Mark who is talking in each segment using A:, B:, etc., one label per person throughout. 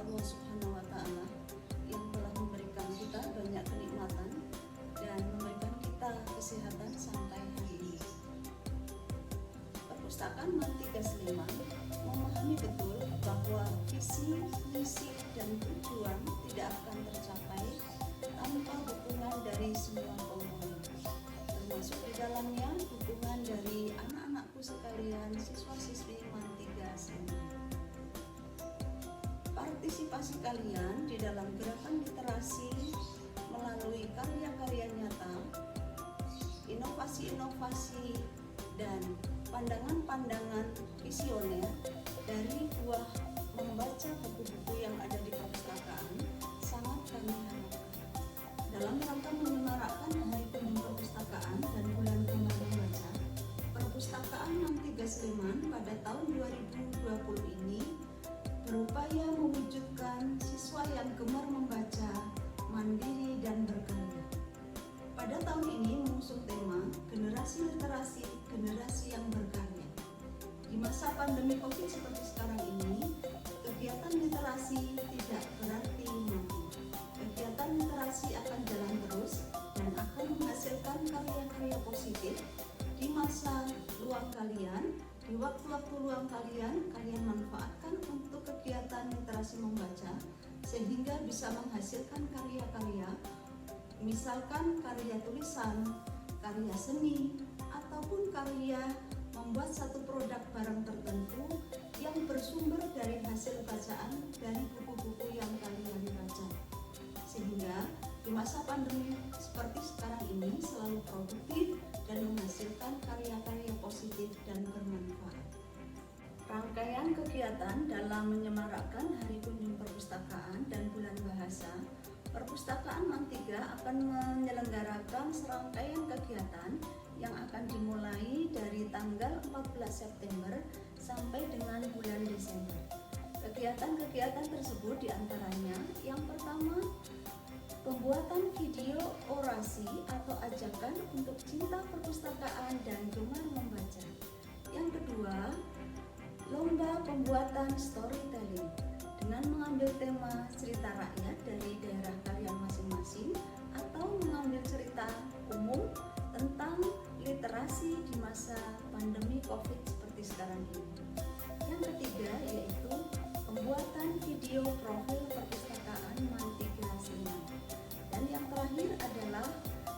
A: Allah Subhanahu wa Ta'ala yang telah memberikan kita banyak kenikmatan dan memberikan kita kesehatan sampai hari ini. Perpustakaan Mantiga Sleman memahami betul bahwa visi, misi, dan tujuan tidak akan tercapai tanpa dukungan dari semua komponen, termasuk di dalamnya dukungan dari anak-anakku sekalian, siswa-siswi Mantiga Sleman. Partisipasi kalian di dalam gerakan literasi melalui karya-karya nyata, inovasi-inovasi, dan pandangan-pandangan visioner dari buah membaca buku-buku yang ada di perpustakaan sangat kami harapkan. Dalam rangka menyemarakkan Hari Kunjung Perpustakaan dan Bulan Gemar Membaca, Perpustakaan Mantiga Sleman pada tahun 2020 ini berupaya mewujudkan siswa yang gemar membaca, mandiri, dan berkarya. Pada tahun ini mengusung tema Generasi Literasi, Generasi yang Berkarya. Di masa pandemi COVID seperti sekarang ini, kegiatan literasi tidak berarti mati. Kegiatan literasi akan jalan terus dan akan menghasilkan karya-karya positif di masa luang kalian. Di waktu-waktu luang kalian manfaatkan untuk kegiatan literasi membaca sehingga bisa menghasilkan karya-karya, misalkan karya tulisan, karya seni, ataupun karya membuat satu produk barang tertentu yang bersumber dari hasil bacaan dari buku-buku yang kalian baca. Sehingga di masa pandemi seperti sekarang ini selalu produktif dan menghasilkan karya-karya positif dan bermanfaat. Rangkaian kegiatan dalam menyemarakkan Hari Kunjung Perpustakaan dan Bulan Bahasa, Perpustakaan Mantiga akan menyelenggarakan serangkaian kegiatan yang akan dimulai dari tanggal 14 September sampai dengan bulan Desember. Kegiatan-kegiatan tersebut diantaranya yang pertama, pembuatan video orasi atau ajakan untuk cinta perpustakaan dan gemar membaca. Yang kedua, lomba pembuatan storytelling dengan mengambil tema cerita rakyat dari daerah kalian masing-masing atau mengambil cerita umum tentang literasi di masa pandemi COVID seperti sekarang ini. Yang ketiga yaitu pembuatan video profil perpustakaan Mantiga Sleman. Dan yang terakhir adalah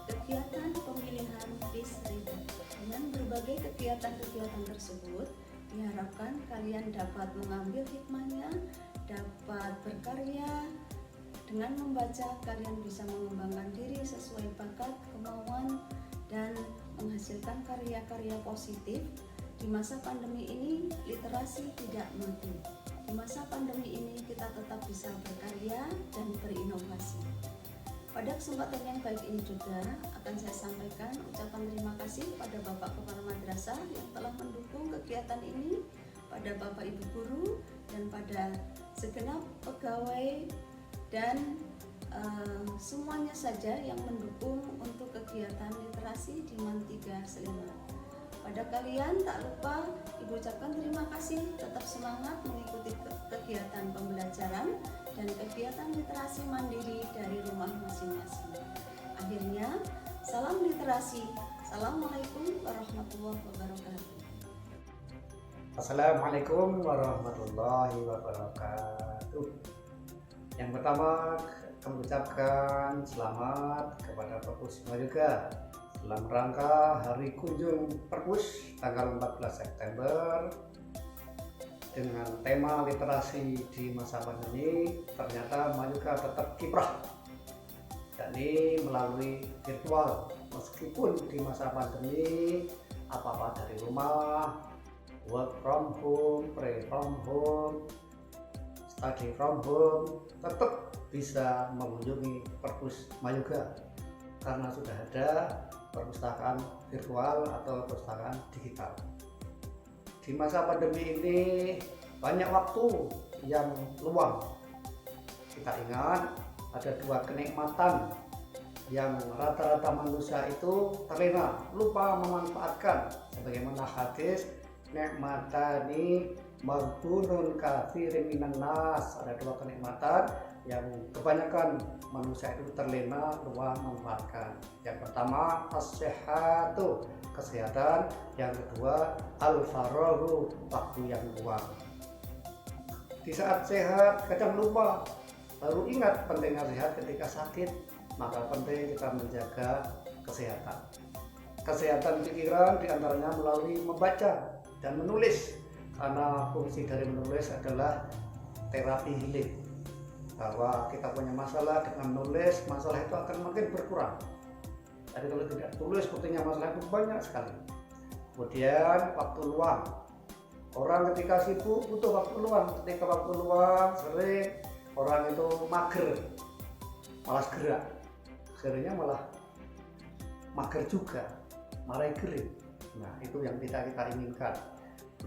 A: kegiatan pemilihan Peace Reader. Dengan berbagai kegiatan-kegiatan tersebut, diharapkan kalian dapat mengambil hikmahnya, dapat berkarya. Dengan membaca, kalian bisa mengembangkan diri sesuai bakat, kemauan, dan menghasilkan karya-karya positif. Di masa pandemi ini, literasi tidak mati. Di masa pandemi ini, kita tetap bisa berkarya dan berinovasi. Pada kesempatan yang baik ini juga akan saya sampaikan ucapan terima kasih pada Bapak Kepala Madrasah yang telah mendukung kegiatan ini, pada Bapak Ibu Guru, dan pada segenap pegawai dan semuanya saja yang mendukung untuk kegiatan literasi di Mantiga Sleman. Pada kalian tak lupa Ibu ucapkan terima kasih, tetap semangat mengikuti kegiatan pembelajaran dan kegiatan literasi mandiri dari rumah masing-masing. Akhirnya, salam literasi. Assalamualaikum warahmatullahi wabarakatuh.
B: Assalamualaikum warahmatullahi wabarakatuh. Yang pertama, kami ucapkan selamat kepada Perpus juga dalam rangka Hari Kunjung Perpus tanggal 14 September dengan tema literasi di masa pandemi. Ternyata Majuka tetap kiprah, yakni melalui virtual. Meskipun di masa pandemi apa-apa dari rumah, work from home, pray from home, study from home, tetap bisa mengunjungi Perpus Majuga karena sudah ada perpustakaan virtual atau perpustakaan digital. Di masa pandemi ini banyak waktu yang luang. Kita ingat ada dua kenikmatan yang rata-rata manusia itu terlena, lupa memanfaatkan, sebagaimana hadis nikmatani maghbunun katsirin minan nas. Ada dua kenikmatan yang kebanyakan manusia itu terlena lupa memanfaatkan. Yang pertama as-sihhatu, kesehatan. Yang kedua al-farahu, waktu yang luang. Di saat sehat kadang lupa, baru ingat pentingnya sehat ketika sakit. Maka penting kita menjaga kesehatan. Kesehatan pikiran diantaranya melalui membaca dan menulis, karena fungsi dari menulis adalah terapi healing. Bahwa kita punya masalah, dengan menulis masalah itu akan makin berkurang. Jadi kalau tidak tulis sepertinya masalah itu banyak sekali. Kemudian waktu luang, orang ketika sibuk butuh waktu luang. Ketika waktu luang sering orang itu mager, malas gerak, seringnya malah mager juga, malah kering. Nah, itu yang tidak kita inginkan.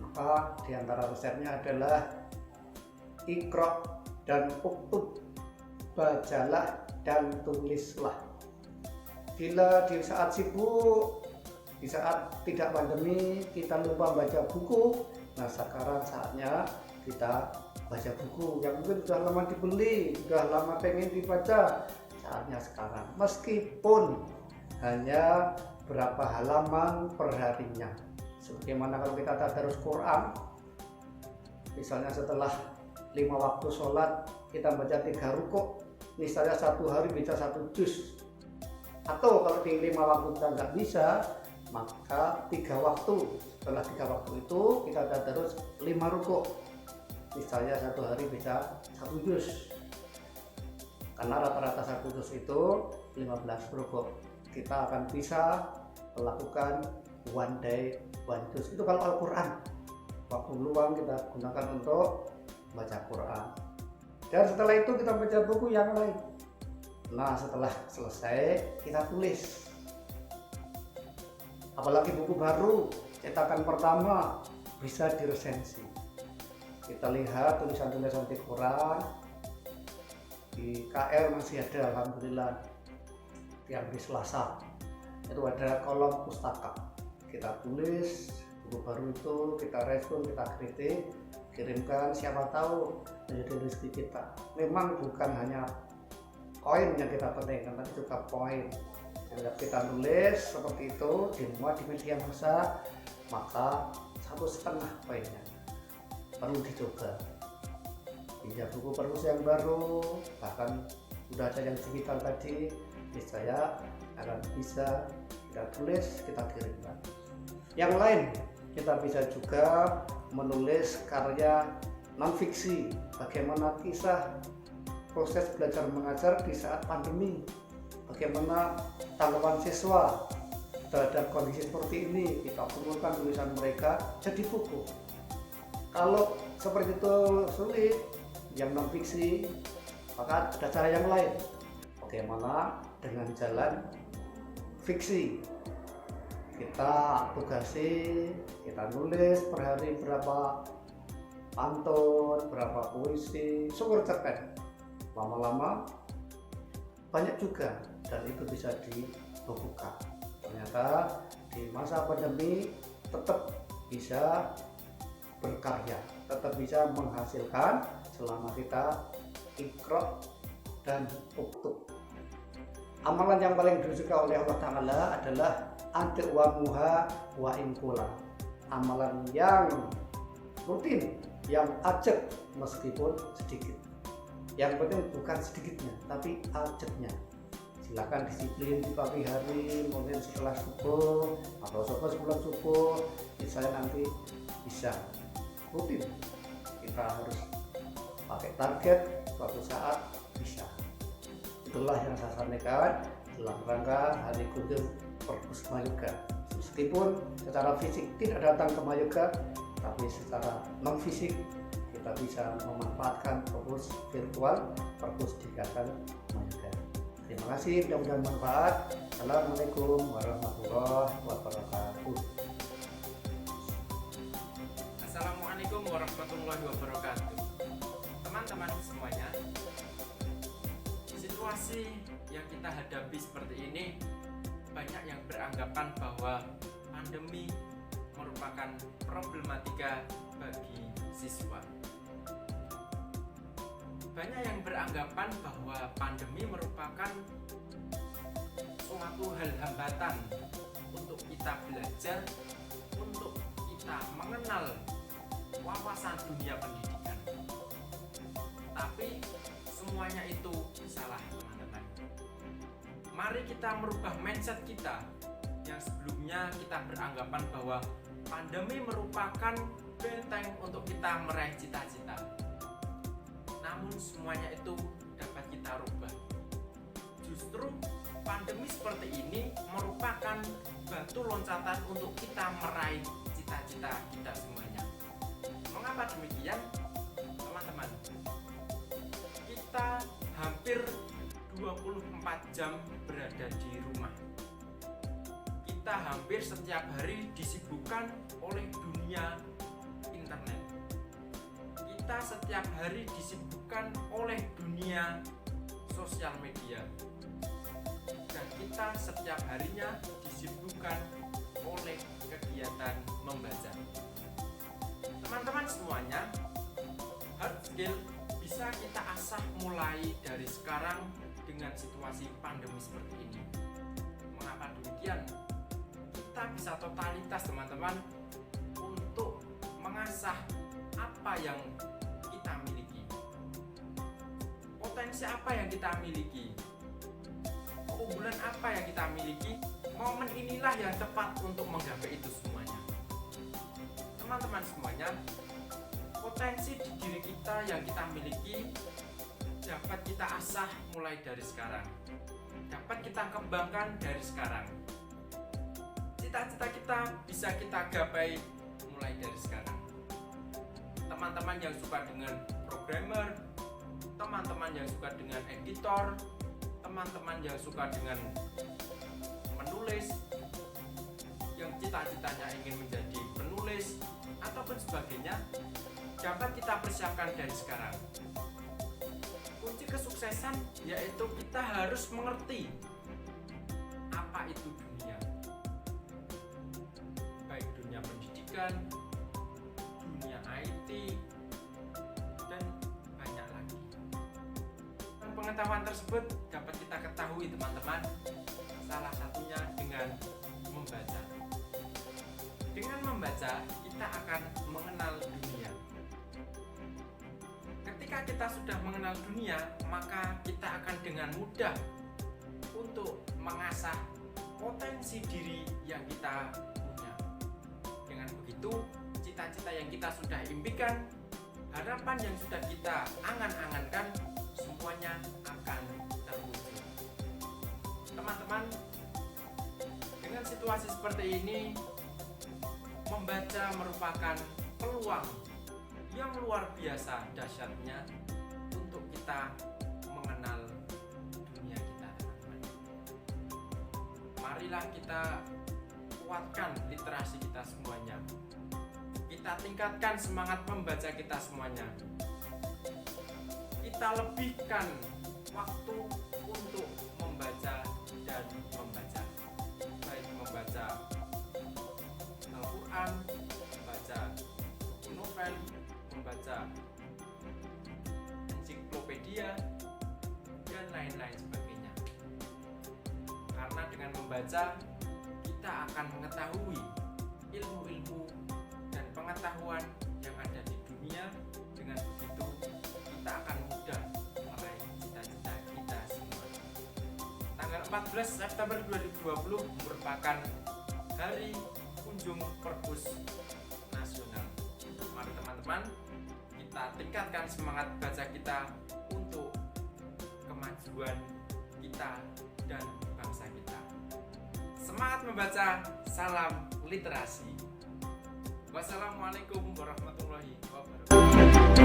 B: Maka diantara resepnya adalah Iqra dan uktub, bacalah dan tulislah. Bila di saat sibuk, di saat tidak pandemi kita lupa baca buku, nah sekarang saatnya kita baca buku yang mungkin sudah lama dibeli, sudah lama pengen dibaca. Saatnya sekarang, meskipun hanya berapa halaman per harinya. Sebagaimana kalau kita tadarus Quran, misalnya setelah 5 waktu sholat kita baca 3 rukuk, misalnya satu hari bisa 1 juz. Atau kalau di 5 waktu kita nggak bisa, maka 3 waktu. Setelah 3 waktu itu kita tadarus 5 rukuk, misalnya satu hari bisa 1 juz. Karena rata-rata 1 juz itu 15 rukuk. Kita akan bisa melakukan one day one juz. Itu kalau Al-Quran. Waktu luang kita gunakan untuk baca Quran. Dan setelah itu kita baca buku yang lain. Nah, setelah selesai kita tulis. Apalagi buku baru, cetakan pertama, bisa diresensi. Kita lihat tulisan-tulisan di Quran, di KL masih ada, alhamdulillah. Di hari Selasa itu ada kolom pustaka. Kita tulis buku baru itu, kita respon, kita kritik, kirimkan, siapa tahu menjadi rezeki kita. Memang bukan hanya koin yang kita pentingkan, tapi juga poin. Jika kita tulis seperti itu dimuat di media massa, maka 1,5 poinnya perlu dicoba. Pinjam buku perpus yang baru, bahkan sudah ada yang digital tadi, saya akan bisa kita tulis, kita kirimkan. Yang lain, kita bisa juga menulis karya non-fiksi, bagaimana kisah proses belajar mengajar di saat pandemi, bagaimana tanggapan siswa terhadap kondisi seperti ini, kita kumpulkan tulisan mereka jadi buku. Kalau seperti itu sulit, yang non-fiksi, maka ada cara yang lain. Bagaimana dengan jalan fiksi, kita tugasi, kita nulis per hari berapa pantun, berapa puisi, syukur cerpen. Lama-lama banyak juga, dan itu bisa dibukukan. Ternyata di masa pandemi tetap bisa berkarya, tetap bisa menghasilkan selama kita Iqra dan uktub. Amalan yang paling disuka oleh Allah Ta'ala adalah adwamuha wa inkula. Amalan yang rutin, yang ajak meskipun sedikit. Yang penting bukan sedikitnya, tapi ajaknya. Silakan disiplin di pagi hari, mungkin setelah subuh atau sebelum subuh, misalnya nanti bisa rutin. Kita harus pakai target, suatu saat bisa. Itulah yang saya sampaikan dalam rangka Hari Kunjung Perpus Mayoga. Meskipun secara fisik tidak datang ke Mayoga, tapi secara non fisik kita bisa memanfaatkan perpus virtual, perpus digital Mayoga. Terima kasih, mudah-mudahan bermanfaat. Assalamualaikum warahmatullahi wabarakatuh.
C: Assalamualaikum warahmatullahi wabarakatuh. Teman-teman semuanya, situasi yang kita hadapi seperti ini, banyak yang beranggapan bahwa pandemi merupakan problematika bagi siswa. Banyak yang beranggapan bahwa pandemi merupakan suatu hal hambatan untuk kita belajar, untuk kita mengenal wawasan dunia pendidikan. Tapi semuanya itu salah, teman-teman. Mari kita merubah mindset kita yang sebelumnya kita beranggapan bahwa pandemi merupakan benteng untuk kita meraih cita-cita. Namun semuanya itu dapat kita rubah. Justru pandemi seperti ini merupakan batu loncatan untuk kita meraih cita-cita kita semuanya. Mengapa demikian, teman-teman? Kita hampir 24 jam berada di rumah. Kita hampir setiap hari disibukkan oleh dunia internet. Kita setiap hari disibukkan oleh dunia sosial media. Dan kita setiap harinya disibukkan oleh kegiatan membaca. Teman-teman semuanya, hard skill bisa kita asah mulai dari sekarang dengan situasi pandemi seperti ini. Mengapa demikian? Kita bisa totalitas, teman-teman, untuk mengasah apa yang kita miliki. Potensi apa yang kita miliki? Keunggulan apa yang kita miliki? Momen inilah yang tepat untuk menggapai itu semuanya. Teman-teman semuanya, potensi di diri kita yang kita miliki dapat kita asah mulai dari sekarang. Dapat kita kembangkan dari sekarang. Cita-cita kita bisa kita gapai mulai dari sekarang. Teman-teman yang suka dengan programmer, teman-teman yang suka dengan editor, teman-teman yang suka dengan menulis, yang cita-citanya ingin menjadi penulis ataupun sebagainya, dapat kita persiapkan dari sekarang. Kunci kesuksesan yaitu kita harus mengerti apa itu dunia, baik dunia pendidikan, dunia IT, dan banyak lagi. Dan pengetahuan tersebut dapat kita ketahui, teman-teman, salah satunya dengan membaca. Dengan membaca, kita akan mengenal dunia. Ketika kita sudah mengenal dunia, maka kita akan dengan mudah untuk mengasah potensi diri yang kita punya. Dengan begitu, cita-cita yang kita sudah impikan, harapan yang sudah kita angan-angankan, semuanya akan terwujud. Teman-teman, dengan situasi seperti ini, membaca merupakan peluang yang luar biasa dahsyatnya untuk kita mengenal dunia kita, teman-teman. Marilah kita kuatkan literasi kita semuanya. Kita tingkatkan semangat membaca kita semuanya. Kita lebihkan waktu untuk membaca dan membaca. Baik membaca Al-Quran, membaca buku novel, membaca ensiklopedia, dan lain-lain sebagainya. Karena dengan membaca, kita akan mengetahui ilmu-ilmu dan pengetahuan yang ada di dunia. Dengan begitu, kita akan mudah meraih cita-cita kita semua. Tanggal 14 September 2020 merupakan hari kunjung perpus nasional. Mari teman-teman, kita tingkatkan semangat baca kita untuk kemajuan kita dan bangsa kita. Semangat membaca, salam literasi. Wassalamualaikum warahmatullahi wabarakatuh.